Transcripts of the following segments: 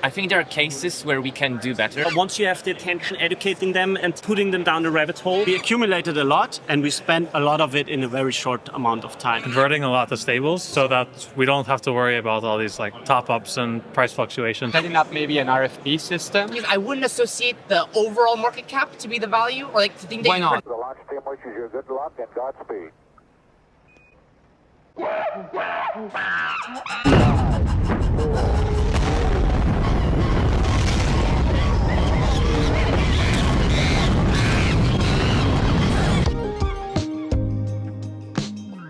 I think there are cases where we can do better. Once you have the attention, educating them and putting them down the rabbit hole, we accumulated a lot and we spent a lot of it in a very short amount of time. Converting a lot to stables so that we don't have to worry about all these like top-ups and price fluctuations. Setting up maybe an RFP system. I wouldn't associate the overall market cap to be the value, or like to think that. Why not? The launch team wishes you good luck and Godspeed.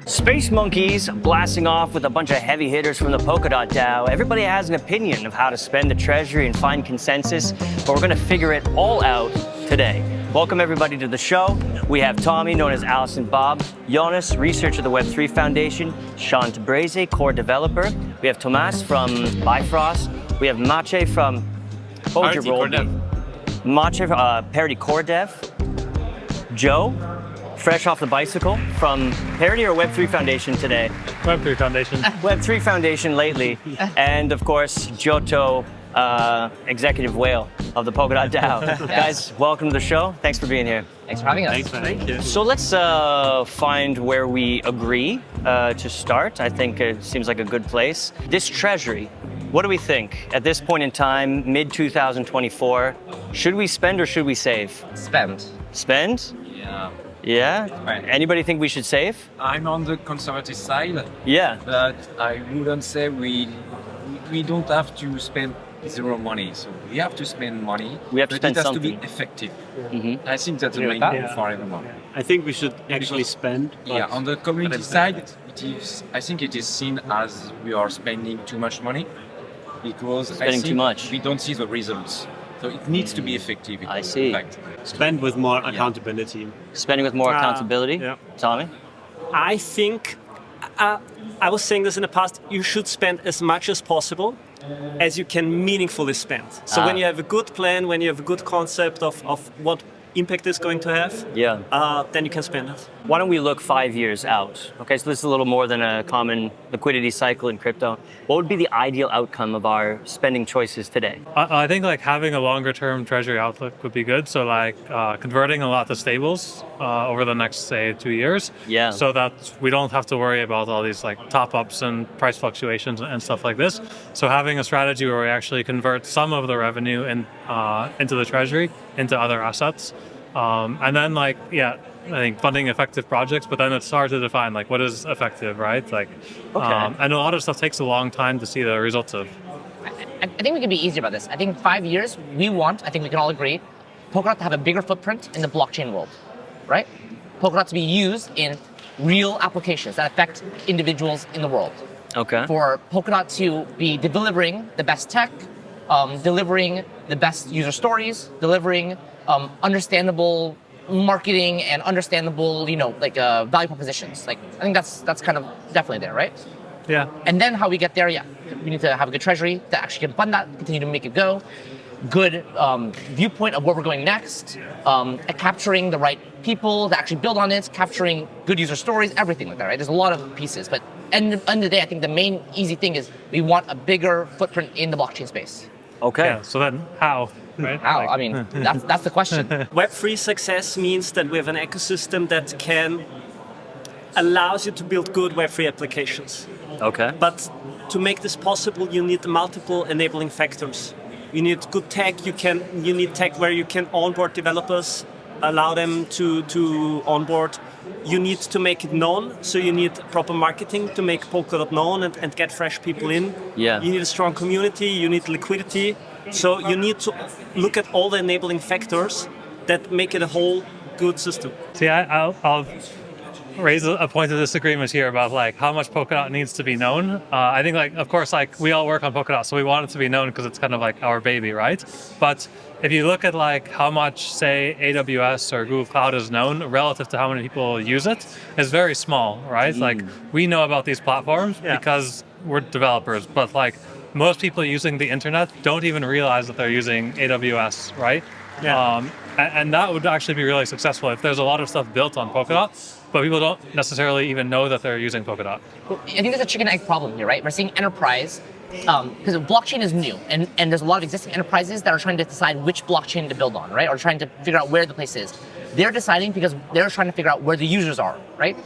Space monkeys blasting off with a bunch of heavy hitters from the Polkadot DAO. Everybody has an opinion of how to spend the treasury and find consensus, but we're going to figure it all out today. Welcome everybody to the show. We have Tommy, known as Allison Bob, Jonas, researcher at the Web3 Foundation, Sean Tabreze, core developer. We have Tomas from Bifrost. We have Maciej from Parity Core Dev. Joe, fresh off the bicycle from Parity or Web3 Foundation today? Web3 Foundation. Web3 Foundation lately. And of course, Giotto, executive whale of the Polkadot DAO. Yes. Guys, welcome to the show. Thanks for being here. Thanks for having us. Thanks, man. Thank you. So let's find where we agree to start. I think it seems like a good place. This treasury, what do we think? At this point in time, mid-2024, should we spend or should we save? Spend. Spend? Yeah. Yeah? Right. Anybody think we should save? I'm on the conservative side, Yeah. but I wouldn't say we don't have to spend zero money. So we have to spend money. We have to but spend it has something. to be effective. Mm-hmm. I think that's the Yeah. main Yeah. goal for everyone. I think we should actually spend. Yeah, on the community side, I think it is seen as we are spending too much money because Spending too much. we don't see the results. So it needs to be effective. I see. In fact. Spend with more accountability. Spending with more accountability? Yeah. Tommy? I think, I was saying this in the past, you should spend as much as possible as you can meaningfully spend. So when you have a good plan, when you have a good concept of what impact is going to have, then you can spend it. Why don't we look 5 years out? Okay, so this is a little more than a common liquidity cycle in crypto. What would be the ideal outcome of our spending choices today? I think like having a longer term treasury outlook would be good. So like converting a lot to stables over the next, say, 2 years. Yeah. So that we don't have to worry about all these like top ups and price fluctuations and stuff like this. So having a strategy where we actually convert some of the revenue into the treasury, into other assets. And then like, I think funding effective projects, but then it's hard to define like what is effective, right? Like, and a lot of stuff takes a long time to see the results of. I think we can be easier about this. I think 5 years, I think we can all agree, Polkadot to have a bigger footprint in the blockchain world, right? Polkadot to be used in real applications that affect individuals in the world. Okay. For Polkadot to be delivering the best tech, delivering the best user stories, delivering understandable marketing and understandable, value propositions. Like, I think that's kind of definitely there, right? Yeah. And then how we get there, we need to have a good treasury that actually can fund that, continue to make it go. Good viewpoint of where we're going next, capturing the right people to actually build on it, capturing good user stories, everything like that, right? There's a lot of pieces, but end of the day, I think the main easy thing is we want a bigger footprint in the blockchain space. Okay. Yeah. So then how? Right? How? Like, I mean, that's the question. Web3 success means that we have an ecosystem that allows you to build good Web3 applications. Okay. But to make this possible, you need multiple enabling factors. You need good tech. You need tech where you can onboard developers, allow them to onboard. You need to make it known, so you need proper marketing to make Polkadot known and get fresh people in. Yeah. You need a strong community. You need liquidity. So you need to look at all the enabling factors that make it a whole good system. See, I'll raise a point of disagreement here about like how much Polkadot needs to be known. I think like, of course, like we all work on Polkadot, so we want it to be known because it's kind of like our baby, right? But if you look at like how much, say, AWS or Google Cloud is known relative to how many people use it, it's very small, right? Like we know about these platforms because we're developers, but like most people using the internet don't even realize that they're using AWS, right? Yeah. And that would actually be really successful if there's a lot of stuff built on Polkadot, but people don't necessarily even know that they're using Polkadot. Well, I think there's a chicken egg problem here, right? We're seeing enterprise because blockchain is new, and there's a lot of existing enterprises that are trying to decide which blockchain to build on, right? Or trying to figure out where the place is. They're deciding because they're trying to figure out where the users are, right?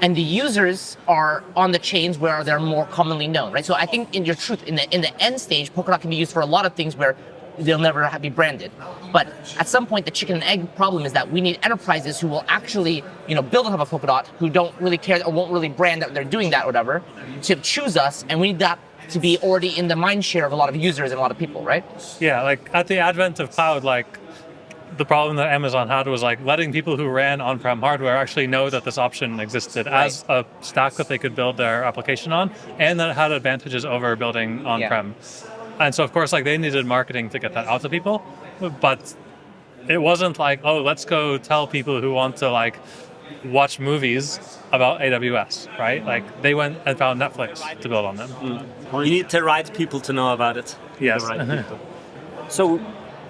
And the users are on the chains where they're more commonly known, right? So I think in the end stage, Polkadot can be used for a lot of things where they'll never be branded. But at some point, the chicken and egg problem is that we need enterprises who will actually, build on top of Polkadot, who don't really care or won't really brand that they're doing that or whatever, to choose us, and we need that to be already in the mind share of a lot of users and a lot of people, right? Yeah, like at the advent of cloud, like the problem that Amazon had was like letting people who ran on-prem hardware actually know that this option existed as a stack that they could build their application on, and that it had advantages over building on-prem. And so, of course, like they needed marketing to get that out to people, but it wasn't like, oh, let's go tell people who want to like watch movies about AWS, right? Like they went and found Netflix to build on them. You need the right people to know about it. Yes. The right people. So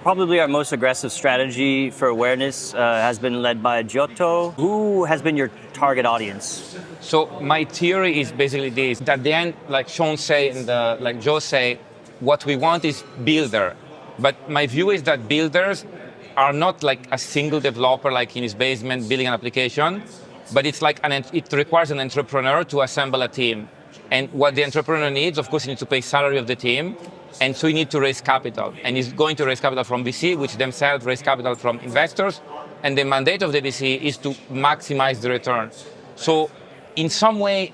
probably our most aggressive strategy for awareness has been led by Giotto. Who has been your target audience? So my theory is basically this: that at the end, like Sean say and like Joe say, what we want is builder. But my view is that builders are not like a single developer, like in his basement building an application, but it's like it requires an entrepreneur to assemble a team. And what the entrepreneur needs, of course, he needs to pay salary of the team, and so he needs to raise capital. And he's going to raise capital from VC, which themselves raise capital from investors. And the mandate of the VC is to maximize the return. So in some way,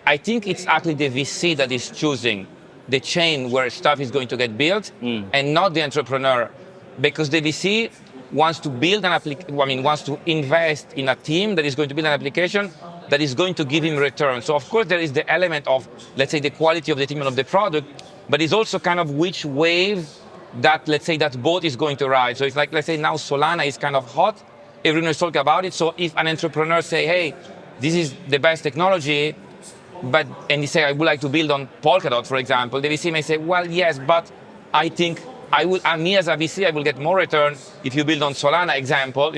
I think it's actually the VC that is choosing the chain where stuff is going to get built, and not the entrepreneur, because the VC wants to build wants to invest in a team that is going to build an application that is going to give him return. So of course there is the element of, let's say, the quality of the team and of the product, but it's also kind of which wave that, let's say, that boat is going to ride. So it's like, let's say now Solana is kind of hot, everyone is talking about it. So if an entrepreneur say, hey, this is the best technology, and he say, I would like to build on Polkadot, for example, the VC may say, well, yes, but I think me as a VC, I will get more return if you build on Solana, example,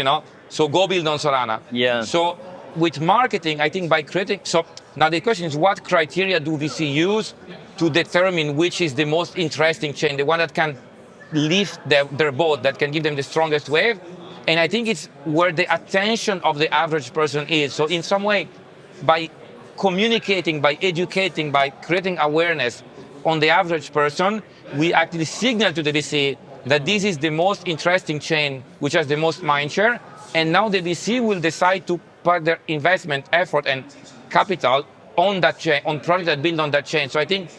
so go build on Solana. Yeah. So with marketing, I think by creating, so now the question is, what criteria do VC use to determine which is the most interesting chain, the one that can lift their boat, that can give them the strongest wave? And I think it's where the attention of the average person is. So in some way, by communicating, by educating, by creating awareness on the average person, we actually signal to the VC that this is the most interesting chain, which has the most mindshare. And now the VC will decide to put their investment, effort, and capital on that chain, on projects that build on that chain. So I think,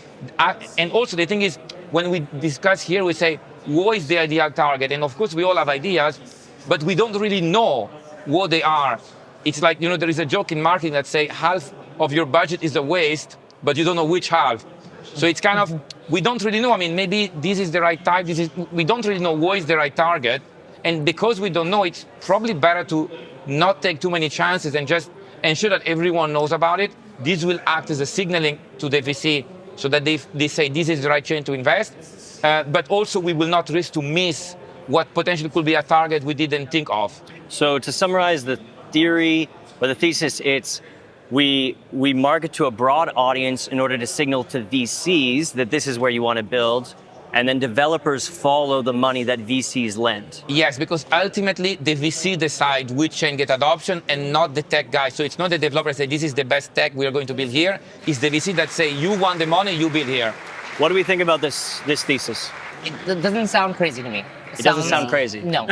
and also the thing is, when we discuss here, we say, what is the ideal target? And of course, we all have ideas, but we don't really know what they are. It's like, there is a joke in marketing that say half of your budget is a waste, but you don't know which half. So it's kind of, we don't really know. Maybe this is the right type. We don't really know what is the right target. And because we don't know, it's probably better to not take too many chances and just ensure that everyone knows about it. This will act as a signaling to the VC so that they say this is the right chain to invest. But also we will not risk to miss what potentially could be a target we didn't think of. So to summarize the theory or the thesis, it's we market to a broad audience in order to signal to VCs that this is where you want to build, and then developers follow the money that VCs lend. Yes, because ultimately the VC decide which chain get adoption and not the tech guy. So it's not the developer say this is the best tech we are going to build here. It's the VC that say you want the money, you build here. What do we think about this thesis? It doesn't sound crazy to me. It doesn't sound crazy. No,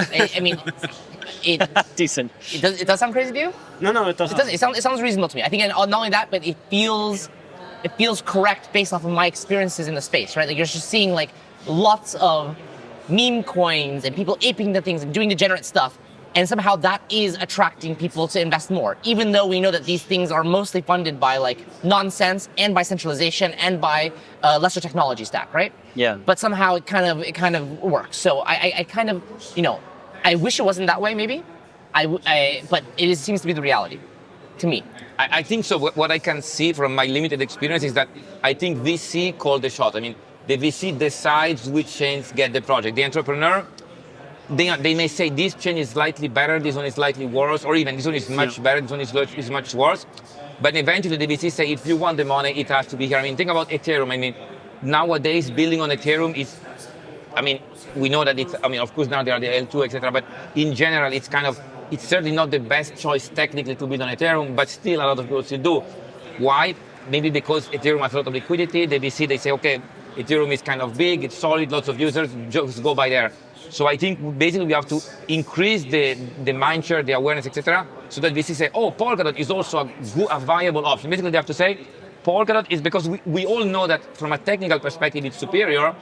Decent. It does sound crazy to you? No, it doesn't. It sounds reasonable to me. I think not only that, but it feels correct based off of my experiences in the space, right? Like you're just seeing like lots of meme coins and people aping the things and doing degenerate stuff, and somehow that is attracting people to invest more, even though we know that these things are mostly funded by like nonsense and by centralization and by lesser technology stack, right? Yeah. But somehow it kind of works. So I kind of, I wish it wasn't that way, maybe. But it seems to be the reality, to me. I think so. What I can see from my limited experience is that I think VC called the shot. The VC decides which chains get the project. The entrepreneur, they may say this chain is slightly better, this one is slightly worse, or even this one is much better, this one is much worse. But eventually the VC say, if you want the money, it has to be here. Think about Ethereum. nowadays building on Ethereum is, I mean, we know that it's, I mean, of course now there are the L2, etc. But in general, it's certainly not the best choice technically to build on Ethereum, but still a lot of people still do. Why? Maybe because Ethereum has a lot of liquidity. The VC, they say, okay, Ethereum is kind of big, it's solid, lots of users, just go by there. So I think basically we have to increase the mindshare, the awareness, etc. So that VC say, oh, Polkadot is also a viable option. Basically they have to say, Polkadot is, because we all know that from a technical perspective it's superior,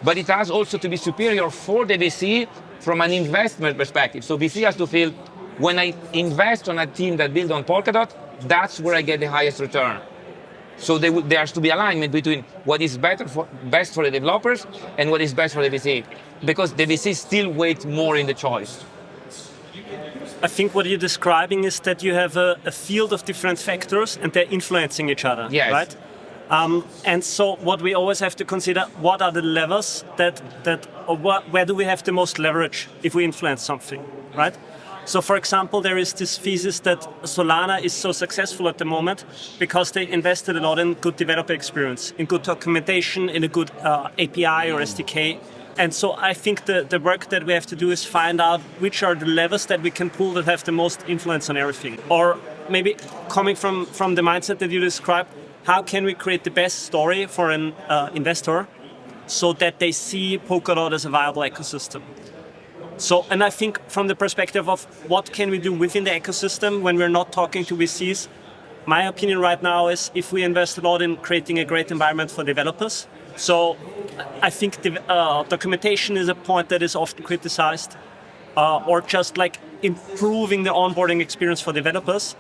but it has also to be superior for the VC from an investment perspective. So VC has to feel, when I invest on a team that builds on Polkadot, that's where I get the highest return. So there has to be alignment between what is best for the developers and what is best for the VC, because the VC still weighs more in the choice. I think what you're describing is that you have a field of different factors and they're influencing each other, yes. Right? And so what we always have to consider, what are the levers where do we have the most leverage if we influence something, right? So for example, there is this thesis that Solana is so successful at the moment because they invested a lot in good developer experience, in good documentation, in a good API or SDK. And so I think the work that we have to do is find out which are the levers that we can pull that have the most influence on everything. Or maybe coming from the mindset that you described, how can we create the best story for an investor so that they see Polkadot as a viable ecosystem? So, and I think from the perspective of what can we do within the ecosystem when we're not talking to VCs, my opinion right now is if we invest a lot in creating a great environment for developers. So I think documentation is a point that is often criticized, or just like improving the onboarding experience for developers.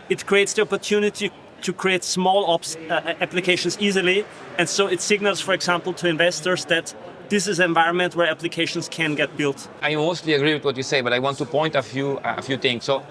It creates the opportunity to create small applications easily. And so it signals, for example, to investors that this is an environment where applications can get built. I mostly agree with what you say, but I want to point a few things. So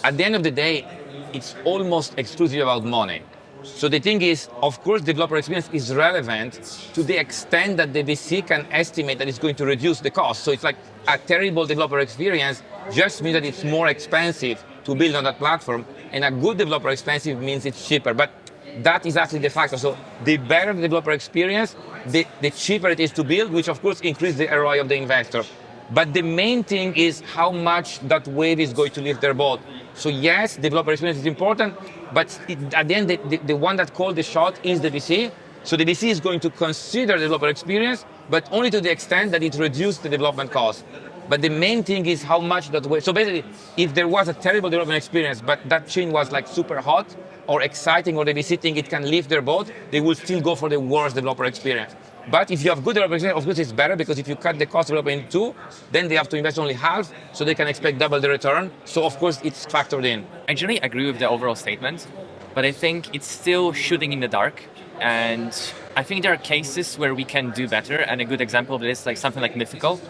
at the end of the day, it's almost exclusively about money. So the thing is, of course, developer experience is relevant to the extent that the VC can estimate that it's going to reduce the cost. So it's like a terrible developer experience just means that it's more expensive to build on that platform, and a good developer experience means it's cheaper. But that is actually the factor. So the better the developer experience, the cheaper it is to build, which of course increases the ROI of the investor. But the main thing is how much that wave is going to lift their boat. So yes, developer experience is important, but at the end, the one that called the shot is the VC. So the VC is going to consider developer experience, but only to the extent that it reduces the development cost. But the main thing is how much that wave. So basically, if there was a terrible development experience, but that chain was like super hot or exciting, or the VC think it can lift their boat, they will still go for the worst developer experience. But if you have good developer experience, of course it's better, because if you cut the cost of development in two, then they have to invest only half, so they can expect double the return. So of course it's factored in. I generally agree with the overall statement, but I think it's still shooting in the dark. And I think there are cases where we can do better, and a good example of this is like something like Mythical,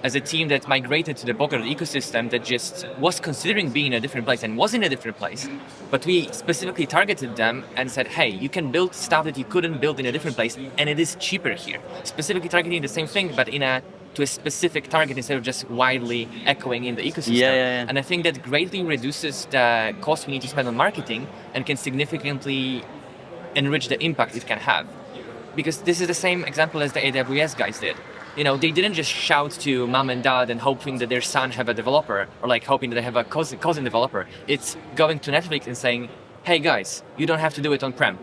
as a team that migrated to the Polkadot ecosystem that just was considering being in a different place and was in a different place. But we specifically targeted them and said, hey, you can build stuff that you couldn't build in a different place, and it is cheaper here. Specifically targeting the same thing, but to a specific target instead of just widely echoing in the ecosystem. Yeah. And I think that greatly reduces the cost we need to spend on marketing and can significantly enrich the impact it can have. Because this is the same example as the AWS guys did. You know, they didn't just shout to mom and dad and hoping that their son have a developer, or like hoping that they have a cousin developer. It's going to Netflix and saying, hey guys, you don't have to do it on-prem.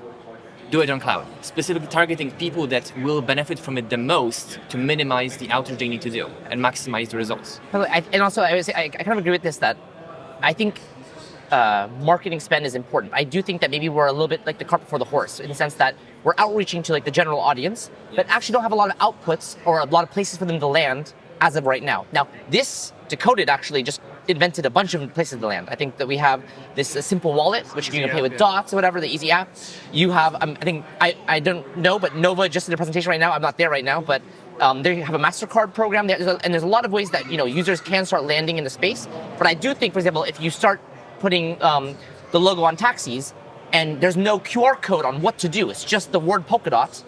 Do it on cloud. Specifically targeting people that will benefit from it the most to minimize the outage they need to do and maximize the results. And also, I would say, I kind of agree with this, that I think marketing spend is important. I do think that maybe we're a little bit like the cart before the horse, in the sense that we're outreaching to like the general audience, but actually don't have a lot of outputs or a lot of places for them to land as of right now. Now, this Decoded actually just invented a bunch of places to land. I think that we have this simple wallet, which you can pay with dots or whatever, the easy app. You have, I don't know, but Nova just did a presentation right now. I'm not there right now, but they have a MasterCard program, and there's a lot of ways that users can start landing in the space. But I do think, for example, if you start putting the logo on taxis, and there's no QR code on what to do, it's just the word Polkadot,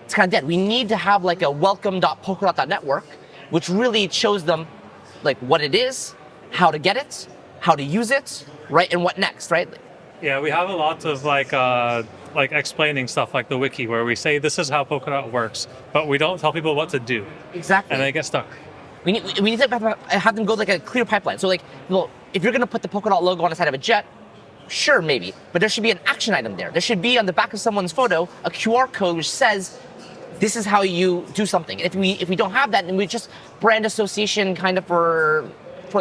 it's kind of dead. We need to have like a welcome.polkadot.network, which really shows them like what it is, how to get it, how to use it, right, and what next, right? Yeah, we have a lot of like like explaining stuff like the wiki, where we say this is how Polkadot works, but we don't tell people what to do, Exactly. and they get stuck. We need to have them go like a clear pipeline. So like, well, if you're going to put the Polkadot logo on the side of a jet, sure, maybe, but there should be an action item there. There should be on the back of someone's photo a QR code which says, this is how you do something. If we don't have that, then we just brand association kind of for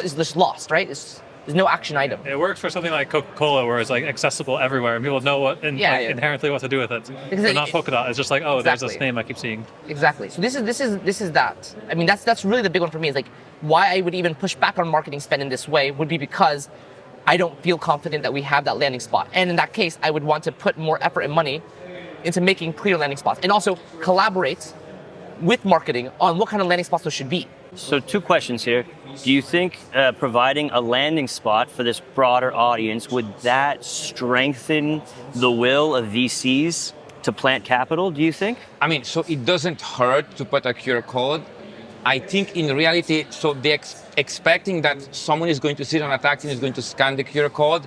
is just lost, right? There's no action item. It works for something like Coca-Cola, where it's like accessible everywhere and people know what inherently what to do with it. But not Polkadot. It's just like, oh, exactly. There's this name I keep seeing. Exactly. So this is that. I mean, that's really the big one for me. Is like why I would even push back on marketing spend in this way would be because I don't feel confident that we have that landing spot. And in that case, I would want to put more effort and money into making clear landing spots, and also collaborate with marketing on what kind of landing spots those should be. So 2 questions here. Do you think providing a landing spot for this broader audience, would that strengthen the will of VCs to plant capital, do you think? I mean, so it doesn't hurt to put a QR code. I think in reality, so they're expecting that someone is going to sit on a taxi and is going to scan the QR code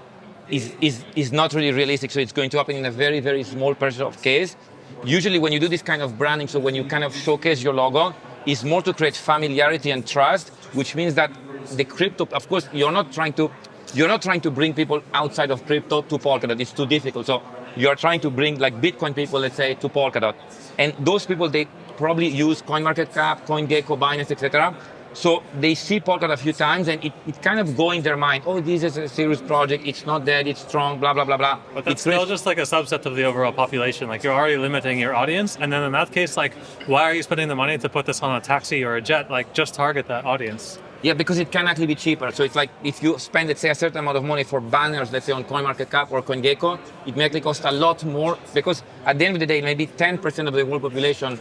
is not really realistic. So it's going to happen in a very, very small percentage of case. Usually when you do this kind of branding, so when you kind of showcase your logo, it's more to create familiarity and trust, which means that the crypto, of course, you're not trying to bring people outside of crypto to Polkadot. It's too difficult. So you're trying to bring like Bitcoin people, let's say, to Polkadot. And those people, they probably use CoinMarketCap, CoinGecko, Binance, etc. So they see Polkadot a few times and it kind of go in their mind, oh, this is a serious project, it's not dead, it's strong, blah, blah, blah, blah. But that's still just like a subset of the overall population. Like you're already limiting your audience. And then in that case, like, why are you spending the money to put this on a taxi or a jet? Like just target that audience. Yeah, because it can actually be cheaper. So it's like if you spend, let's say, a certain amount of money for banners, let's say on CoinMarketCap or CoinGecko, it may actually cost a lot more because at the end of the day, maybe 10% of the world population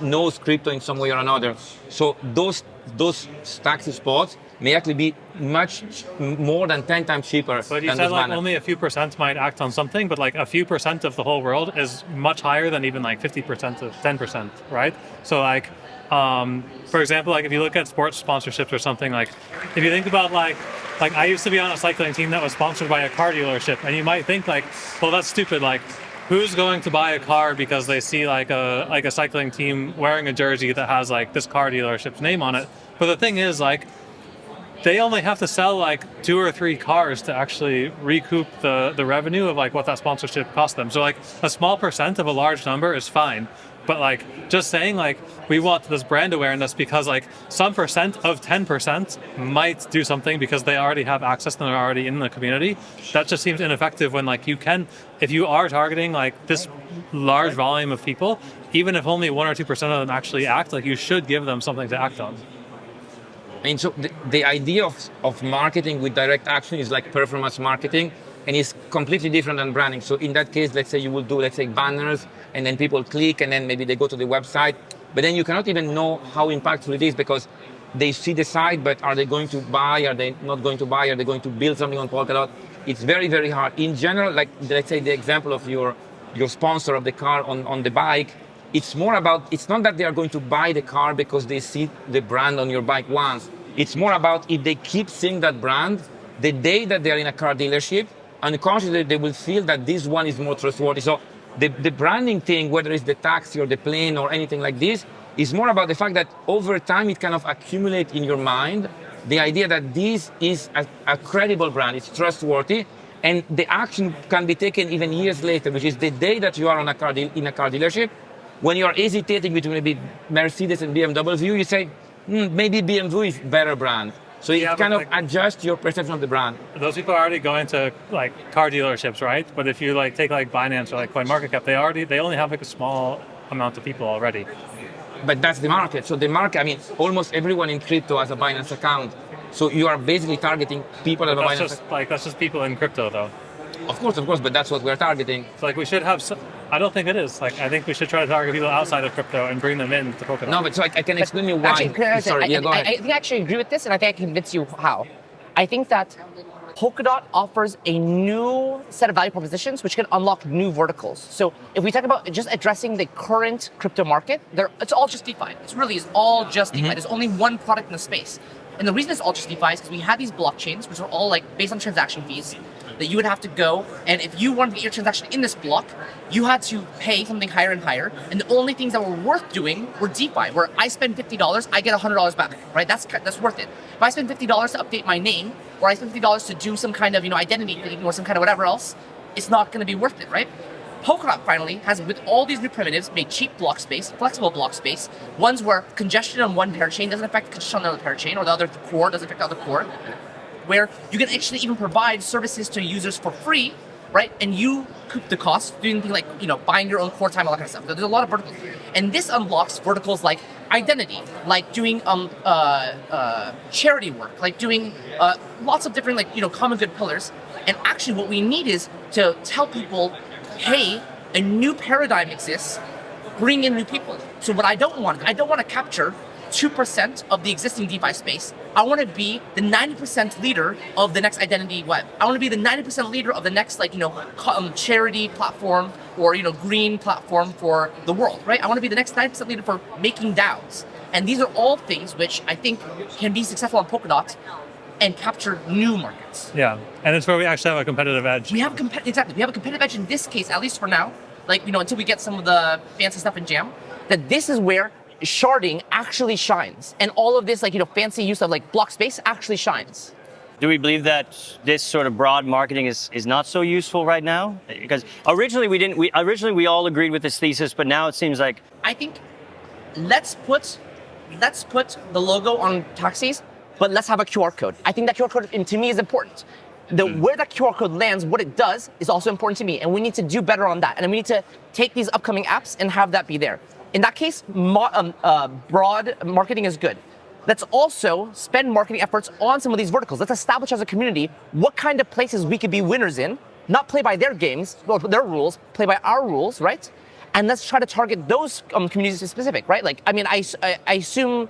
knows crypto in some way or another. So those taxi spots may actually be much more than 10 times cheaper. But you said like only a few percent might act on something, but like a few percent of the whole world is much higher than even like 50% of 10%, right? So like, for example, like if you look at sports sponsorships or something, like if you think about like I used to be on a cycling team that was sponsored by a car dealership, and you might think like, well, that's stupid. Like, who's going to buy a car because they see like a cycling team wearing a jersey that has like this car dealership's name on it? But the thing is, like, they only have to sell like 2 or 3 cars to actually recoup the revenue of like what that sponsorship cost them. So like a small percent of a large number is fine. But like just saying like we want this brand awareness because like some percent of 10% might do something because they already have access and they're already in the community, that just seems ineffective when like you can, if you are targeting like this large volume of people, even if only 1 or 2% of them actually act, like you should give them something to act on. I mean, so the idea of marketing with direct action is like performance marketing, and it's completely different than branding. So in that case, let's say you will do, let's say, banners, and then people click, and then maybe they go to the website, but then you cannot even know how impactful it is because they see the site, but are they going to buy? Are they not going to buy? Are they going to build something on Polkadot? It's very, very hard. In general, like let's say the example of your sponsor of the car on the bike, it's more about, it's not that they are going to buy the car because they see the brand on your bike once. It's more about if they keep seeing that brand, the day that they're in a car dealership, unconsciously they will feel that this one is more trustworthy. So the branding thing, whether it's the taxi or the plane or anything like this, is more about the fact that over time it kind of accumulates in your mind the idea that this is a credible brand, it's trustworthy, and the action can be taken even years later, which is the day that you are in a car dealership, when you are hesitating between maybe Mercedes and BMW, you say, maybe BMW is better brand. So it kind of adjusts your perception of the brand. Those people are already going to like car dealerships, right? But if you like take like Binance or like CoinMarketCap, they only have like a small amount of people already. But that's the market. So the market, I mean, almost everyone in crypto has a Binance account. So you are basically targeting people that have a Binance account. That's just people in crypto though. Of course, but that's what we're targeting. So like we should have, I don't think it is. Like I think we should try to target people outside of crypto and bring them in to Polkadot. No, but so I can explain you why. Actually, go ahead. I think I actually agree with this, and I think I can convince you how. I think that Polkadot offers a new set of value propositions which can unlock new verticals. So if we talk about just addressing the current crypto market, it's all just DeFi. It's all just DeFi. There's only one product in the space. And the reason it's all just DeFi is because we have these blockchains, which are all like based on transaction fees. that you would have to go, and if you wanted to get your transaction in this block, you had to pay something higher and higher, and the only things that were worth doing were DeFi, where I spend $50, I get $100 back, right? That's worth it. If I spend $50 to update my name, or I spend $50 to do some kind of identity thing or some kind of whatever else, it's not going to be worth it, right? Polkadot finally has, with all these new primitives, made cheap block space, flexible block space, ones where congestion on one parachain doesn't affect congestion on the other parachain, or the other core doesn't affect the other core, where you can actually even provide services to users for free, right? And you coop the cost, doing things like buying your own core time, all that kind of stuff. There's a lot of verticals, and this unlocks verticals like identity, like doing charity work, like doing lots of different common good pillars. And actually, what we need is to tell people, hey, a new paradigm exists, bring in new people. So what I don't want to capture 2% of the existing DeFi space. I want to be the 90% leader of the next identity web. I want to be the 90% leader of the next charity platform or green platform for the world, right? I want to be the next 90% leader for making DAOs. And these are all things which I think can be successful on Polkadot and capture new markets. Yeah, and it's where we actually have a competitive edge. We have a competitive edge in this case, at least for now. Until we get some of the fancy stuff in Jam, that this is where sharding actually shines, and all of this fancy use of block space actually shines. Do we believe that this sort of broad marketing is not so useful right now? Because originally we all agreed with this thesis, but now it seems like I think let's put the logo on taxis, but let's have a QR code. I think that QR code to me is important. Where that QR code lands, what it does, is also important to me, and we need to do better on that. And we need to take these upcoming apps and have that be there. In that case, broad marketing is good. Let's also spend marketing efforts on some of these verticals. Let's establish as a community what kind of places we could be winners in, not play by their games, or their rules, play by our rules, right? And let's try to target those communities specific, right? I assume,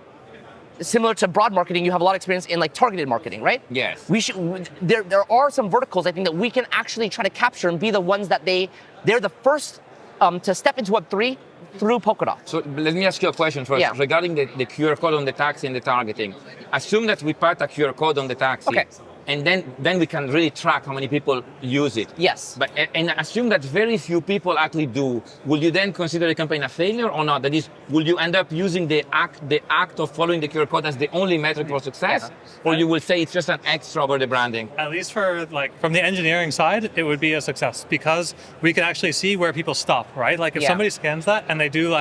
similar to broad marketing, you have a lot of experience in targeted marketing, right? Yes. We should. There are some verticals I think that we can actually try to capture and be the ones that they're the first to step into Web3 through Polkadot. So let me ask you a question first regarding the QR code on the taxi and the targeting. Assume that we put a QR code on the taxi. Okay. And then we can really track how many people use it. Yes. But and assume that very few people actually do. Will you then consider the campaign a failure or not? That is, will you end up using the act of following the QR code as the only metric for success, or you will say it's just an extra over the branding? At least for from the engineering side, it would be a success because we can actually see where people stop, right? If somebody scans that and they do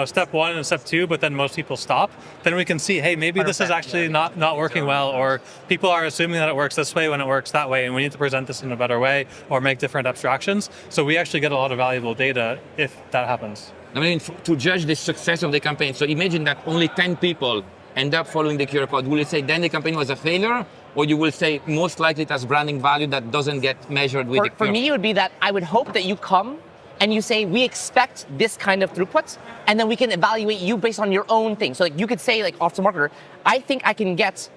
step 1 and step 2, but then most people stop, then we can see, hey, maybe this is actually not working well, or people are assuming that it works this way when it works that way, and we need to present this in a better way or make different abstractions. So we actually get a lot of valuable data if that happens. I mean, to judge the success of the campaign, so imagine that only 10 people end up following the QR code. Will you say then the campaign was a failure, or you will say most likely it has branding value that doesn't get measured with the QR? For me, it would be that I would hope that you come and you say, we expect this kind of throughput, and then we can evaluate you based on your own thing. So you could say, off the marketer, I think I can get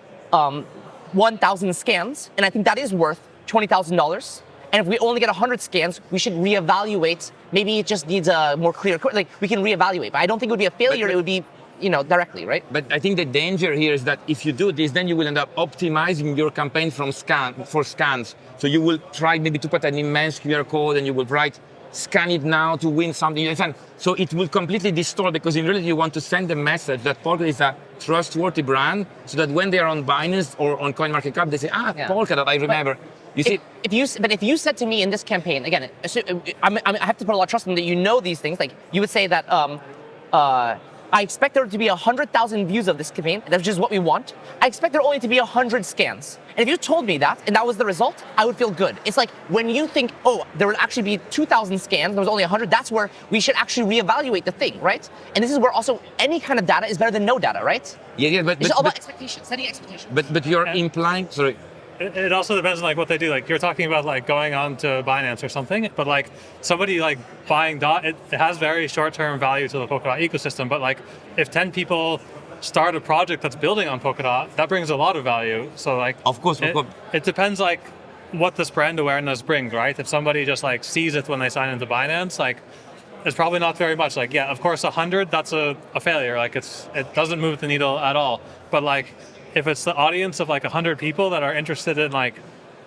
1,000 scans, and I think that is worth $20,000. And if we only get 100 scans, we should reevaluate. Maybe it just needs a more clear, we can reevaluate. But I don't think it would be a failure. It would be, directly, right? But I think the danger here is that if you do this, then you will end up optimizing your campaign for scans. So you will try maybe to put an immense QR code, and you will write, scan it now to win something. So it will completely distort, because in reality you want to send the message that Polkadot is a trustworthy brand, so that when they are on Binance or on CoinMarketCap, they say, Polkadot, I remember. If you said to me in this campaign, again, I have to put a lot of trust in that you know these things. You would say that I expect there to be 100,000 views of this campaign. That's just what we want. I expect there only to be 100 scans. And if you told me that, and that was the result, I would feel good. It's like when you think, there would actually be 2,000 scans, there was only 100, that's where we should actually reevaluate the thing, right? And this is where also any kind of data is better than no data, right? Yeah, but it's all about expectations, setting expectations. But you're implying, sorry. It also depends on what they do. You're talking about going on to Binance or something, but somebody buying DOT, it has very short-term value to the Polkadot ecosystem. But if 10 people start a project that's building on Polkadot, that brings a lot of value. So of course, it depends what this brand awareness brings, right? If somebody just sees it when they sign into Binance, it's probably not very much. Of course, 100, that's a failure. It doesn't move the needle at all. But if it's the audience of 100 people that are interested in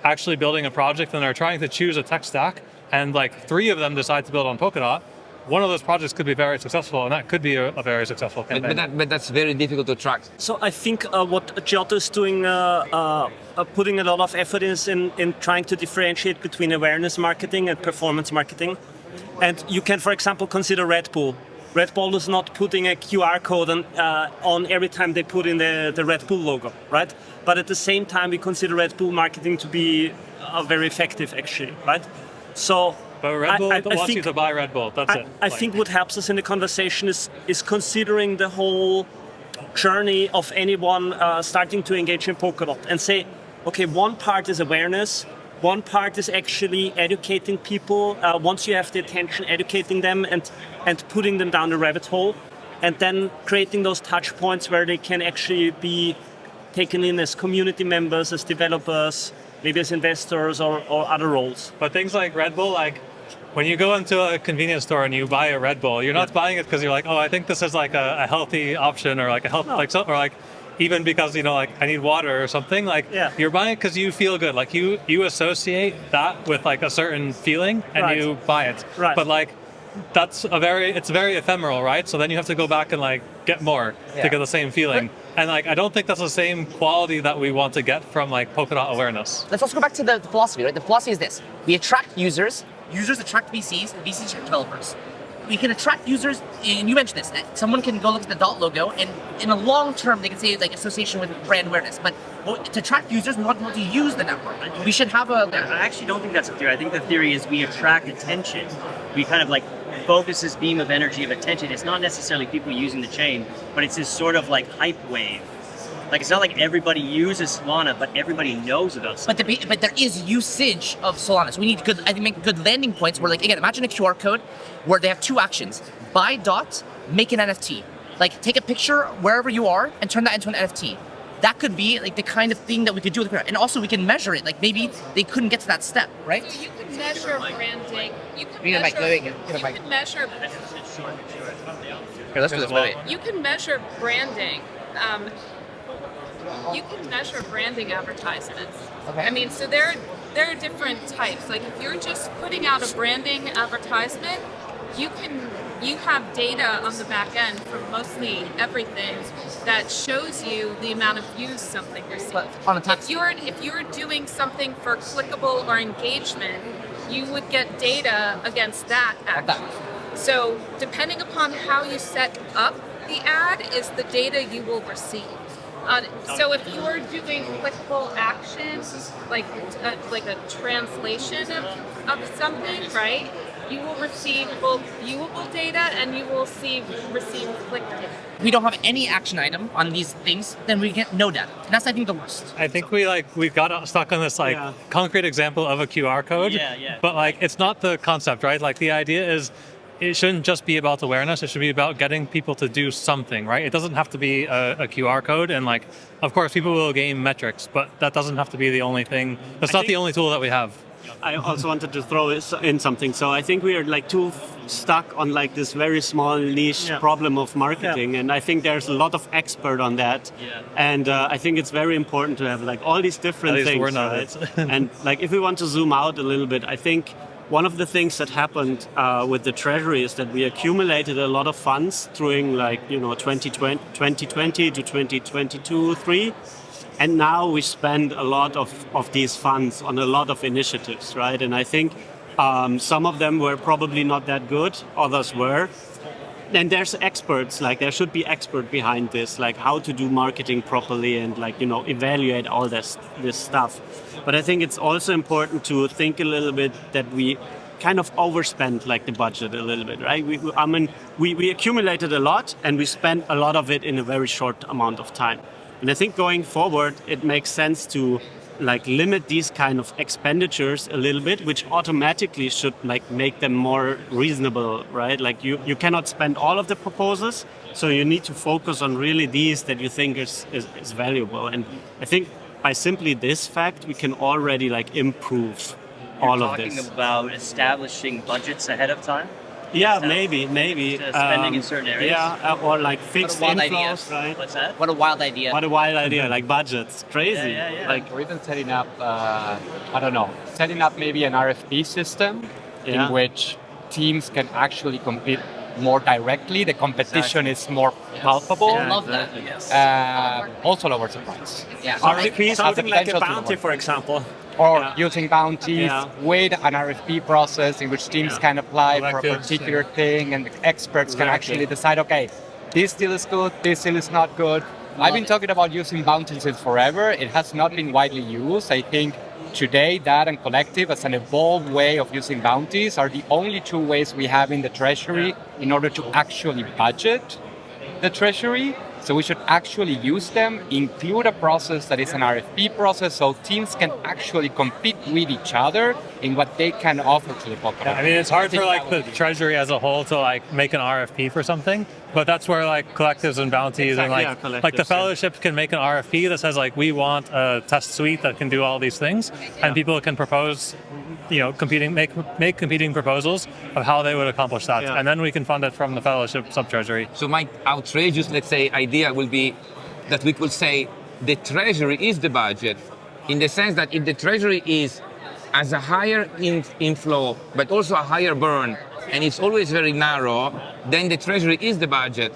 actually building a project and are trying to choose a tech stack, and like 3 of them decide to build on Polkadot, one of those projects could be very successful, and that could be a very successful campaign. But that's very difficult to track. So I think what Giotto is doing, putting a lot of effort is in trying to differentiate between awareness marketing and performance marketing. And you can, for example, consider Red Bull. Red Bull is not putting a QR code on every time they put in the Red Bull logo, right? But at the same time, we consider Red Bull marketing to be very effective, actually, right? So. But Red Bull wants you to buy Red Bull. That's it. I think what helps us in the conversation is considering the whole journey of anyone starting to engage in Polkadot and say, okay, one part is awareness, one part is actually educating people. Once you have the attention, educating them and putting them down the rabbit hole, and then creating those touch points where they can actually be taken in as community members, as developers, maybe as investors or other roles. But things like Red Bull, like when you go into a convenience store and you buy a Red Bull, you're not buying it because you're like, oh, I think this is like a healthy option, or like a health, or like even because, you know, like I need water or something. Like you're buying it because you feel good. Like you associate that with like a certain feeling and you buy it. Right. But like it's very ephemeral, right? So then you have to go back and like get more to get the same feeling. And like I don't think that's the same quality that we want to get from like Polkadot awareness. Let's also go back to the philosophy, right? The philosophy is this: we attract users attract VCs, and VCs attract developers. We can attract users, and you mentioned this, that someone can go look at the DOT logo, and in a long term, they can say like association with brand awareness. But to attract users, we want people to use the network. We should have I actually don't think that's a theory. I think the theory is we attract attention. We kind of like focus this beam of energy of attention. It's not necessarily people using the chain, but it's this sort of like hype wave. Like it's not like everybody uses Solana, but everybody knows about Solana. But there is usage of Solana. So we need make good landing points where, like, again, imagine a QR code where they have 2 actions: buy DOT, make an NFT. Like take a picture wherever you are and turn that into an NFT. That could be like the kind of thing that we could do with the, and also we can measure it. Like maybe they couldn't get to that step, right? So you could measure branding. You can measure. Here, let's do this. Wait. You can measure branding. You can measure branding advertisements. Okay. I mean, so there are different types. Like if you're just putting out a branding advertisement, you have data on the back end for mostly everything that shows you the amount of views something receives. If you're doing something for clickable or engagement, you would get data against that action. So depending upon how you set up the ad is the data you will receive. So if you are doing clickable actions, like a translation of something, right? You will receive both viewable data and you will receive click data. If we don't have any action item on these things, then we get no data. And that's, I think, the worst. I think we got stuck on this concrete example of a QR code. Yeah. But like it's not the concept, right? Like the idea is it shouldn't just be about awareness. It should be about getting people to do something, right? It doesn't have to be a QR code. And like, of course, people will gain metrics, but that doesn't have to be the only thing. That's not the only tool that we have. I also wanted to throw in something. So I think we are like too stuck on like this very small niche problem of marketing. And I think there's a lot of expert on that. And I think it's very important to have like all these different things. We're not right? And like if we want to zoom out a little bit, I think one of the things that happened with the Treasury is that we accumulated a lot of funds during 2020 to 2022-3. And now we spend a lot of these funds on a lot of initiatives, right? And I think some of them were probably not that good, others were. And there's experts, like there should be expert behind this, like how to do marketing properly and evaluate all this stuff. But I think it's also important to think a little bit that we kind of overspend like the budget a little bit, right? We accumulated a lot and we spent a lot of it in a very short amount of time. And I think going forward, it makes sense to like limit these kind of expenditures a little bit, which automatically should like make them more reasonable, right? Like you cannot spend all of the proposals, so you need to focus on really these that you think is valuable. And I think by simply this fact, we can already like improve all of this. You're talking about establishing budgets ahead of time? Yeah, maybe. Spending in certain areas. Yeah, or like fixed wild inflows, idea. right? What's that? What a wild idea. What a wild idea, like budgets, crazy. Yeah. Like, Or even setting up, I don't know, setting up maybe an RFP system Yeah. in which teams can actually compete more directly. The competition is more palpable. I love that. Yes. Also lowers the price. Yeah. RFP, something like a potential to bounty, work. for example. Or Yeah. using bounties Yeah. with an RFP process in which teams can apply for a Collectives, particular thing, and the experts can Exactly. actually decide, okay, this deal is good, this deal is not good. I've been talking about using bounties since forever. It has not been widely used. I think today that and collective as an evolved way of using bounties are the only two ways we have in the treasury in order to actually budget the treasury. So we should actually use them, include a process that is an RFP process, so teams can actually compete with each other in what they can offer to the Polkadot. Yeah, I mean, it's hard think for like that the would be- treasury as a whole to like make an RFP for something, but that's where like collectives and bounties and Exactly, like yeah, like the collectives, yeah. fellowship can make an RFP that says like we want a test suite that can do all these things, and people can propose, make competing proposals of how they would accomplish that, Yeah. and then we can fund it from the fellowship sub treasury. So my outrageous, let's say, idea will be that we could say the treasury is the budget, in the sense that if the treasury has a higher inflow, but also a higher burn, and it's always very narrow, then the treasury is the budget.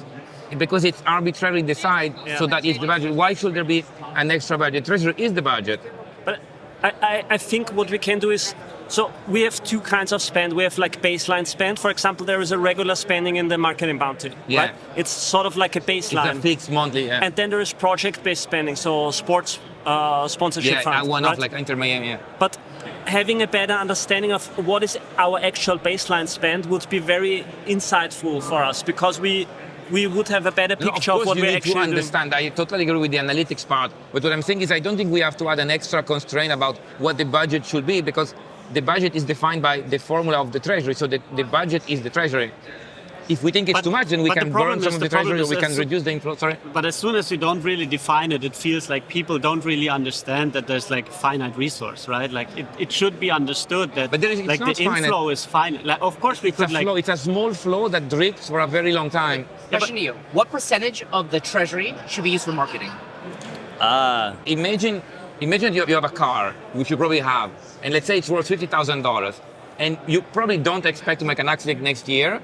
Because it's arbitrarily decided, so that it's the budget. Why should there be an extra budget? Treasury is the budget. But I think what we can do is, so we have two kinds of spend. We have like baseline spend. For example, there is a regular spending in the marketing bounty. Yeah. Right? It's sort of like a baseline. It's a fixed monthly. Yeah, And then there is project-based spending, so sports sponsorship yeah, funds. I one off right? like Inter Miami. Yeah. But having a better understanding of what is our actual baseline spend would be very insightful for us, because we would have a better No, picture of of course what you we're need actually to doing. understand. I totally agree with the analytics part. But what I'm saying is I don't think we have to add an extra constraint about what the budget should be, because the budget is defined by the formula of the treasury. So the budget is the treasury. If we think it's But- too much, then we but the can problem burn some is- of the the treasury, problem or we is can that- reduce the inflow. Sorry. But as soon as you don't really define it, it feels like people don't really understand that there's like finite resource, right? Like it should be understood that But there is- it's like not the finite. inflow is finite. Like, of course we It's a could like flow. It's a small flow that drips for a very long time. Question to you. What percentage of the treasury should be used for marketing? Imagine you have a car, which you probably have, and let's say it's worth $50,000, and you probably don't expect to make an accident next year,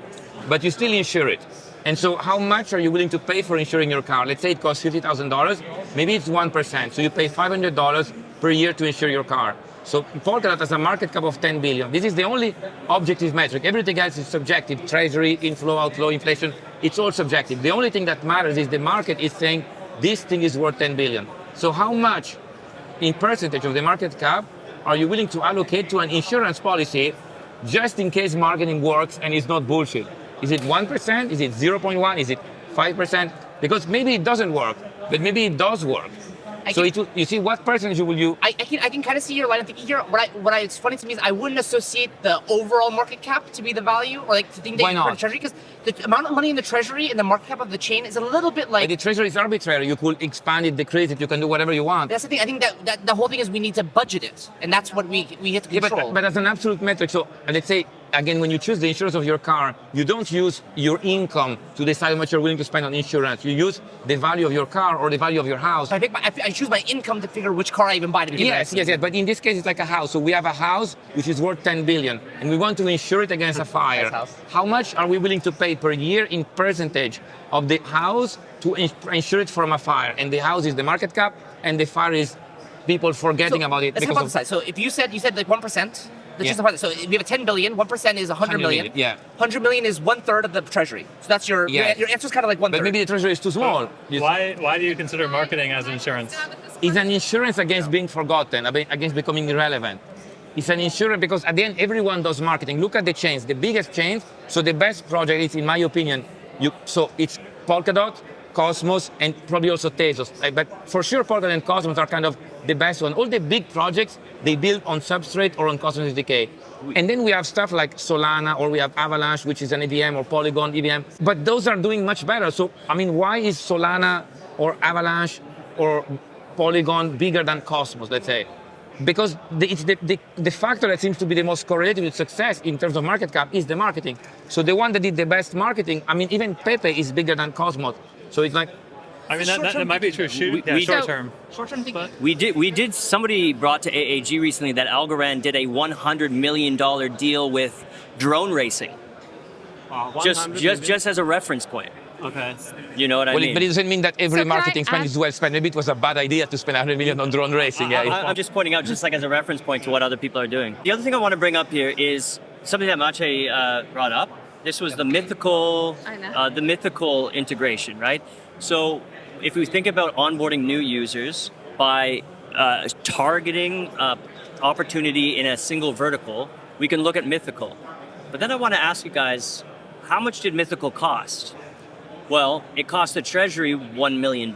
but you still insure it. And so how much are you willing to pay for insuring your car? Let's say it costs $50,000, maybe it's 1%, so you pay $500 per year to insure your car. So Polkadot has a market cap of 10 billion. This is the only objective metric. Everything else is subjective. Treasury, inflow, outflow, inflation, it's all subjective. The only thing that matters is the market is saying this thing is worth 10 billion. So how much in percentage of the market cap are you willing to allocate to an insurance policy just in case marketing works and it's not bullshit? Is it 1%? Is it 0.1? Is it 5%? Because maybe it doesn't work, but maybe it does work. So you see, what percentage will you? I can kind of see your line of thinking here. It's funny to me is I wouldn't associate the overall market cap to be the value, or like to think that Why you put in not? treasury, because the amount of money in the treasury and the market cap of the chain is a little bit But like. the treasury is arbitrary. You could expand it, decrease it. You can do whatever you want. That's the thing. I think that the whole thing is we need to budget it, and that's what we have to Yeah, control. but as an absolute metric, so let's say, again, when you choose the insurance of your car, you don't use your income to decide how much you're willing to spend on insurance. You use the value of your car or the value of your house. So I choose my income to figure which car I even buy to begin with. Yes. But in this case, it's like a house. So we have a house which is worth 10 billion, and we want to insure it against a fire. Nice house. How much are we willing to pay per year in percentage of the house to insure it from a fire? And the house is the market cap, and the fire is people forgetting about it. Let's hypothesize. So if you said like 1%. Let's just hypothesize. So if we have a 10 billion, 1% is 100 million. Yeah. 100 million is 1/3 of the treasury. So that's your answer's kind of like 1/3. But maybe the treasury is too small. Why do you consider marketing as insurance? It's an insurance against being forgotten, against becoming irrelevant. It's an insurance because at the end, everyone does marketing. Look at the chains, the biggest chains. So the best project is, in my opinion, so it's Polkadot, Cosmos, and probably also Tezos. But for sure, Polkadot and Cosmos are kind of the best one. All the big projects, they build on Substrate or on Cosmos SDK. And then we have stuff like Solana, or we have Avalanche, which is an EVM, or Polygon EVM. But those are doing much better. So, I mean, why is Solana or Avalanche or Polygon bigger than Cosmos, let's say? because the factor that seems to be the most correlated with success in terms of market cap is the marketing. So the one that did the best marketing, I mean, even Pepe is bigger than Cosmos. So it's like, I mean, that might be true. Short term. Short-term thinking. We did. Somebody brought to AAG recently that Algorand did a $100 million deal with drone racing. Just as a reference point. Okay. You know what I mean? But it doesn't mean that every So can I marketing spend is well spent. Maybe it was a bad idea to spend 100 million on drone racing. I'm just pointing out, just like as a reference point to what other people are doing. The other thing I want to bring up here is something that Mache brought up. This was the mythical integration, right? So if we think about onboarding new users by targeting opportunity in a single vertical, we can look at Mythical. But then I want to ask you guys, how much did Mythical cost? Well, it cost the Treasury $1 million,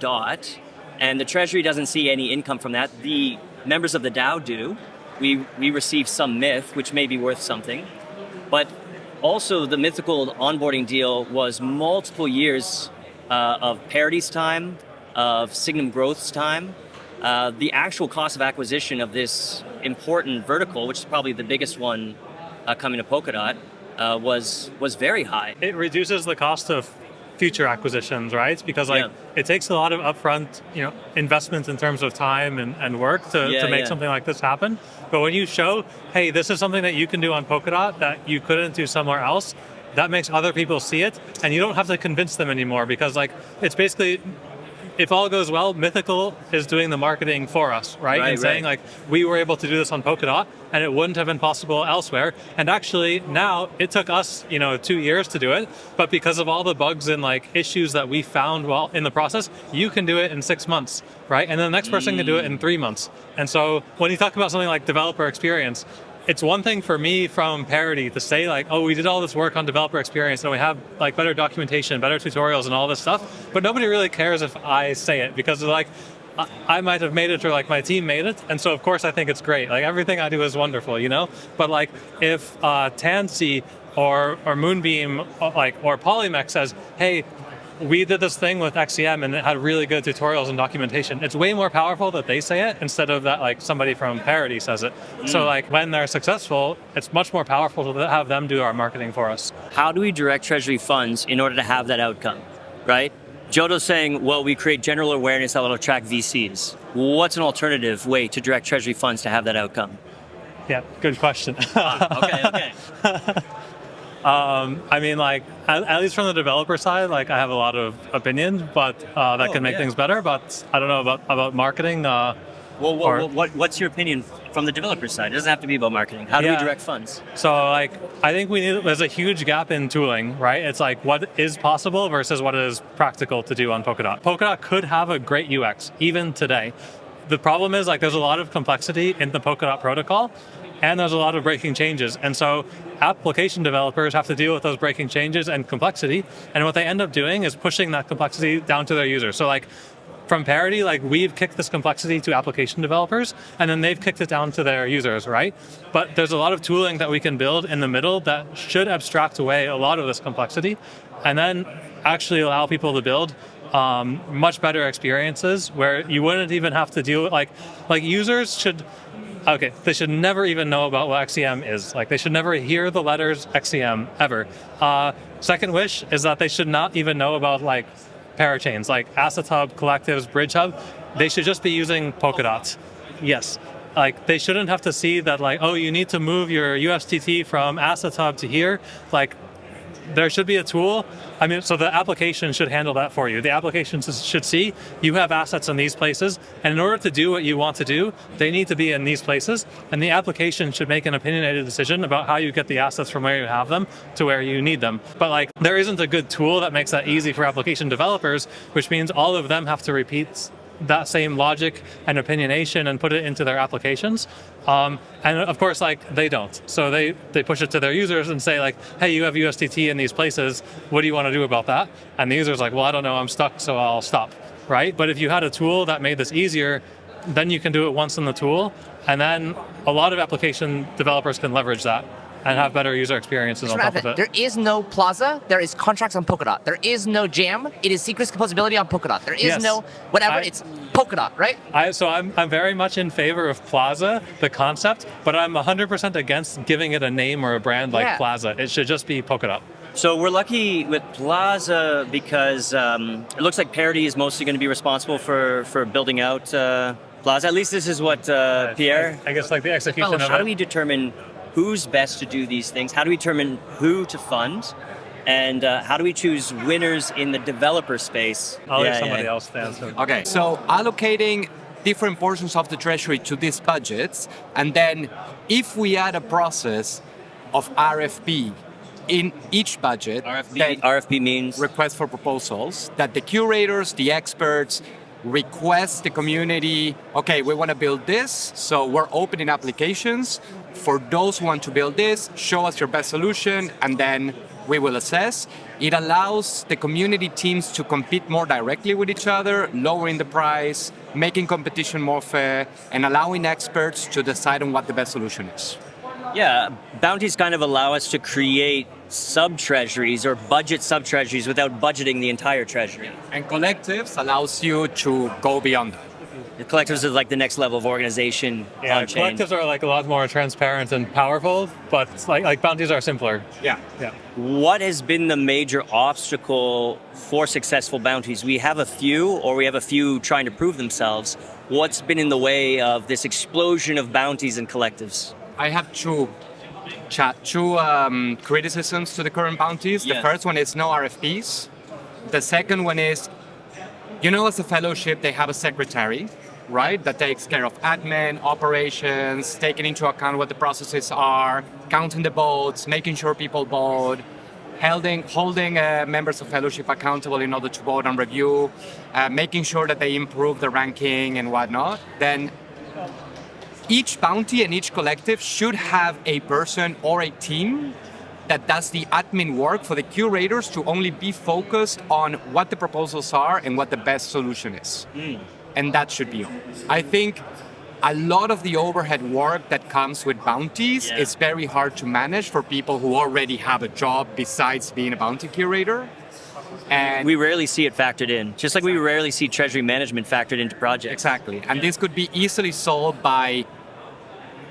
and the Treasury doesn't see any income from that. The members of the DAO do. We receive some Myth, which may be worth something. But also the Mythical onboarding deal was multiple years of Parity's time, of Signum Growth's time. The actual cost of acquisition of this important vertical, which is probably the biggest one coming to Polkadot, was very high. It reduces the cost of future acquisitions, right? Because it takes a lot of upfront, investments in terms of time and work to make something like this happen. But when you show, hey, this is something that you can do on Polkadot that you couldn't do somewhere else, that makes other people see it, and you don't have to convince them anymore, because it's basically, if all goes well, Mythical is doing the marketing for us, right? And saying we were able to do this on Polkadot and it wouldn't have been possible elsewhere. And actually now it took us, 2 years to do it, but because of all the bugs and issues that we found while in the process, you can do it in 6 months, right? And then the next person can do it in 3 months. And so when you talk about something like developer experience, it's one thing for me from Parity to say we did all this work on developer experience and we have better documentation, better tutorials and all this stuff, but nobody really cares if I say it, because I might have made it or my team made it, and so of course I think it's great. Everything I do is wonderful, But if Tansy or Moonbeam or Polymex says, hey, we did this thing with XCM and it had really good tutorials and documentation, it's way more powerful that they say it instead of that somebody from Parity says it. So when they're successful, it's much more powerful to have them do our marketing for us. How do we direct Treasury funds in order to have that outcome, right? Jodo's saying, well, we create general awareness that will attract VCs. What's an alternative way to direct Treasury funds to have that outcome? Yeah, good question. Okay. At least from the developer side, I have a lot of opinions, but that can make things better. But I don't know about marketing. What's your opinion from the developer side? It doesn't have to be about marketing. How do we direct funds? So I think there's a huge gap in tooling, right? It's what is possible versus what is practical to do on Polkadot. Polkadot could have a great UX even today. The problem is there's a lot of complexity in the Polkadot protocol, and there's a lot of breaking changes. And so application developers have to deal with those breaking changes and complexity. And what they end up doing is pushing that complexity down to their users. So from Parity, we've kicked this complexity to application developers, and then they've kicked it down to their users, right? But there's a lot of tooling that we can build in the middle that should abstract away a lot of this complexity, and then actually allow people to build much better experiences where you wouldn't even have to deal with, users should, they should never even know about what XCM is. They should never hear the letters XCM ever. Second wish is that they should not even know about parachains, Asset Hub, Collectives, Bridge Hub. They should just be using Polkadot. Yes. They shouldn't have to see that you need to move your USDT from Asset Hub to here. There should be a tool. So the application should handle that for you. The application should see you have assets in these places, and in order to do what you want to do, they need to be in these places, and the application should make an opinionated decision about how you get the assets from where you have them to where you need them. But there isn't a good tool that makes that easy for application developers, which means all of them have to repeat that same logic and opinionation and put it into their applications. And of course, they don't. So they push it to their users and say hey, you have USDT in these places. What do you want to do about that? And the user's well, I don't know, I'm stuck, so I'll stop, right? But if you had a tool that made this easier, then you can do it once in the tool. And then a lot of application developers can leverage that. and have better user experiences on top of it. There is no Plaza. There is contracts on Polkadot. There is no Jam. It is secrets composability on Polkadot. There is no whatever. It's Polkadot, right? I'm very much in favor of Plaza, the concept, but I'm 100% against giving it a name or a brand like Plaza. It should just be Polkadot. So we're lucky with Plaza because it looks like Parity is mostly going to be responsible for building out Plaza. At least this is what Pierre. I guess like the execution of it. How do we determine who's best to do these things? How do we determine who to fund? And how do we choose winners in the developer space? I'll let somebody else to answer. Okay, so allocating different portions of the treasury to these budgets, and then if we add a process of RFP in each budget, RFP means request for proposals, that the curators, the experts, request the community, okay, we want to build this, so we're opening applications for those who want to build this, show us your best solution, and then we will assess. It allows the community teams to compete more directly with each other, lowering the price, making competition more fair, and allowing experts to decide on what the best solution is. Yeah, bounties kind of allow us to create sub-treasuries or budget sub-treasuries without budgeting the entire treasury. And collectives allows you to go beyond that. The collectives is like the next level of organization on chain. Collectives are like a lot more transparent and powerful, but like bounties are simpler. Yeah. What has been the major obstacle for successful bounties? We have a few trying to prove themselves. What's been in the way of this explosion of bounties and collectives? I have two criticisms to the current bounties. The first one is no RFPs. The second one is, as a fellowship, they have a secretary, right? That takes care of admin, operations, taking into account what the processes are, counting the votes, making sure people vote, holding members of fellowship accountable in order to vote and review, making sure that they improve the ranking and whatnot. Then each bounty and each collective should have a person or a team that does the admin work for the curators to only be focused on what the proposals are and what the best solution is. And that should be all. I think a lot of the overhead work that comes with bounties is very hard to manage for people who already have a job besides being a bounty curator. And we rarely see it factored in, just like we rarely see treasury management factored into projects. Exactly. And this could be easily solved by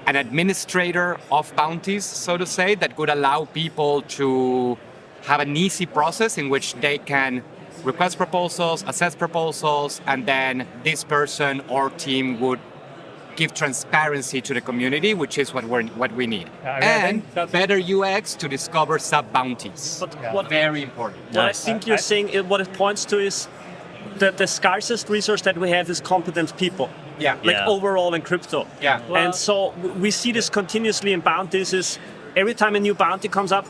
an administrator of bounties, so to say, that could allow people to have an easy process in which they can request proposals, assess proposals, and then this person or team would give transparency to the community, which is what we need. And better UX to discover sub-bounties. But what very important. What I think you're saying, what it points to is that the scarcest resource that we have is competent people. Overall in crypto. And so we see this continuously in bounties is every time a new bounty comes up,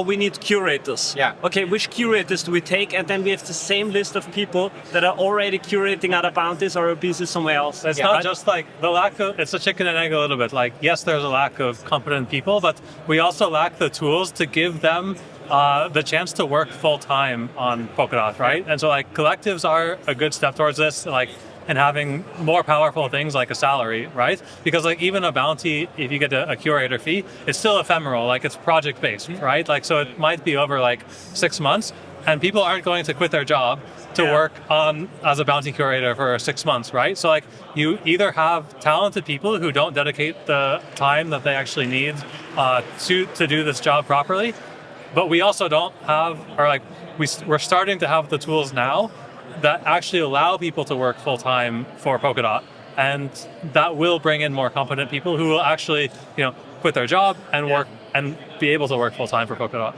we need curators. Okay, which curators do we take? And then we have the same list of people that are already curating other bounties or pieces somewhere else. It's not just like the lack of, it's a chicken and egg a little bit. Like, yes, there's a lack of competent people, but we also lack the tools to give them the chance to work full time on Polkadot, right? And so like collectives are a good step towards this, and having more powerful things like a salary, right? Because like even a bounty, if you get a curator fee, it's still ephemeral, like it's project based, right? Like, so it might be over like 6 months and people aren't going to quit their job to work on as a bounty curator for 6 months, right? So like you either have talented people who don't dedicate the time that they actually need to do this job properly, but we also don't have, or like we're starting to have the tools now that actually allow people to work full-time for Polkadot, and that will bring in more competent people who will actually, quit their job and work and be able to work full-time for Polkadot.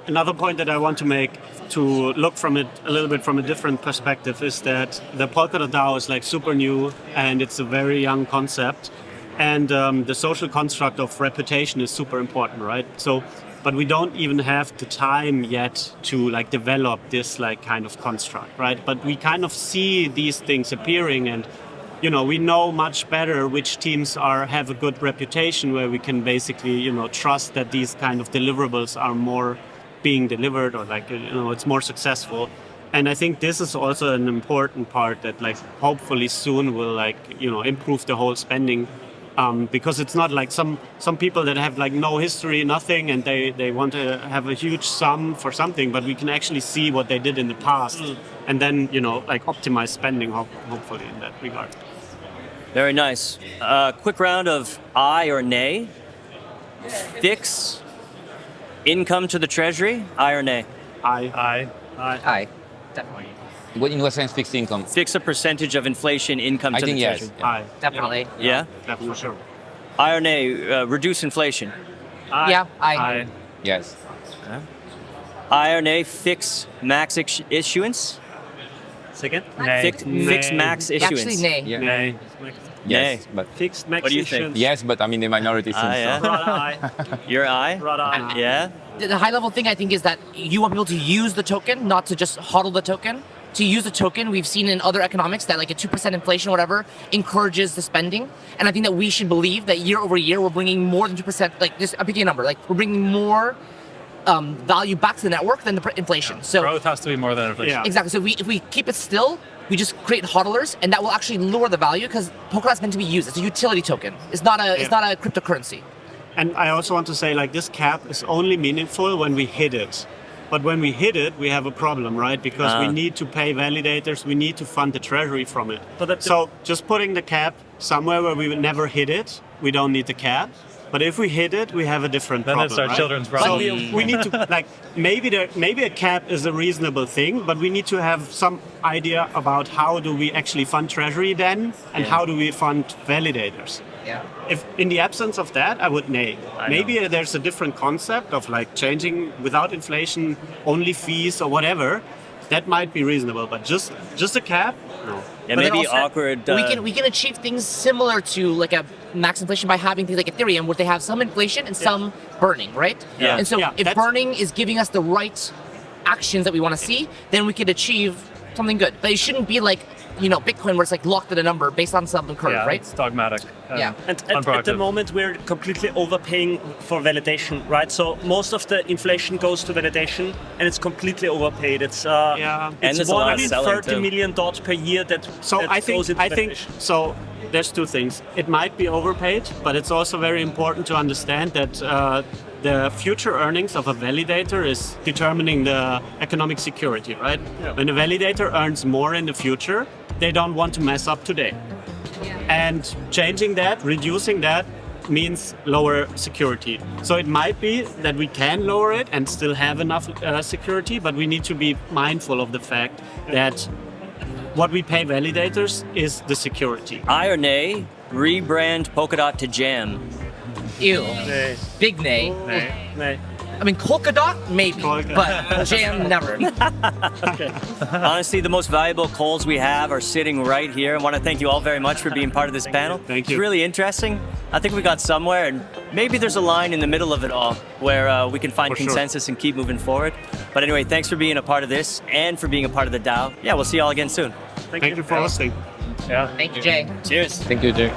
Another point that I want to make, to look from it a little bit from a different perspective, is that the Polkadot DAO is like super new and it's a very young concept, and the social construct of reputation is super important, right? But we don't even have the time yet to develop this kind of construct, right? But we kind of see these things appearing, and we know much better which teams have a good reputation, where we can basically trust that these kind of deliverables are more being delivered, or it's more successful. And I think this is also an important part that hopefully soon will improve the whole spending because it's not like some people that have like no history, nothing, and they want to have a huge sum for something, but we can actually see what they did in the past, and then like optimize spending hopefully in that regard. Very nice. Quick round of aye or nay. Fix income to the treasury, aye or nay? Aye. Aye. Definitely. What in what sense fixed income? Fix a percentage of inflation income I to think the yes. treasury. Aye. Definitely. Yeah? Definitely, for sure. Aye or nay, reduce inflation? Yeah. Aye. Yes. Aye or nay, fix max issuance? Second? Fix max issuance? Actually, nay. Yeah. Nay. Yes, but Fixed max What do you think? issuance. yes, but I'm in the minority since. yeah. Rather aye. You're aye? Rather aye. Yeah? The high level thing I think is that you want people to use the token, not to just hodl the token. To use the token, we've seen in other economics that like a 2% inflation or whatever encourages the spending. And I think that we should believe that year over year, we're bringing more than 2%, like just I'm picking a number, like we're bringing more value back to the network than the inflation. So Growth has to be more than inflation. Yeah. exactly. So if we keep it still, we just create hodlers, and that will actually lower the value because Polkadot's meant to be used. It's a utility token. It's not a cryptocurrency. And I also want to say, like, this cap is only meaningful when we hit it. But when we hit it, we have a problem, right? Because we need to pay validators, we need to fund the treasury from it. So just putting the cap somewhere where we would never hit it, we don't need the cap. But if we hit it, we have a different Then problem. it's our right? children's So problem. we need to, like, maybe a cap is a reasonable thing, but we need to have some idea about how do we actually fund treasury then, and how do we fund validators. Yeah. If in the absence of that, I would nay. Maybe there's a different concept of like changing without inflation, only fees or whatever. That might be reasonable, but just a cap, no. Yeah, But then maybe also, awkward. We can achieve things similar to like a max inflation by having things like Ethereum, where they have some inflation and some burning, right? Yeah. And so Yeah, if that's- burning is giving us the right actions that we want to see, then we could achieve something good. But it shouldn't be like Bitcoin, where it's like locked at a number based on some curve, Yeah, right? it's dogmatic. Yeah. And at the unproductive. moment, we're completely overpaying for validation, right? So most of the inflation goes to validation, and it's completely overpaid. It's And it's there's a lot of selling, $130 too. million per year that. So that I think goes into validation. so. There's two things. It might be overpaid, but it's also very important to understand that the future earnings of a validator is determining the economic security, right? Yeah. When a validator earns more in the future, they don't want to mess up today. And changing that, reducing that, means lower security. So it might be that we can lower it and still have enough security, but we need to be mindful of the fact that what we pay validators is the security. Aye or nay, rebrand Polkadot to Jam? Ew. Nay. Big nay. Nay. I mean, Polkadot, maybe, but Jam, never. Honestly, the most valuable calls we have are sitting right here. I want to thank you all very much for being part of this panel. Thank you. It's really interesting. I think we got somewhere, and maybe there's a line in the middle of it all where we can find For sure. consensus and keep moving forward. But anyway, thanks for being a part of this and for being a part of the DAO. Yeah, we'll see you all again soon. Thank you for listening. Yeah. Thank you, Jay. Cheers. Thank you, Jay.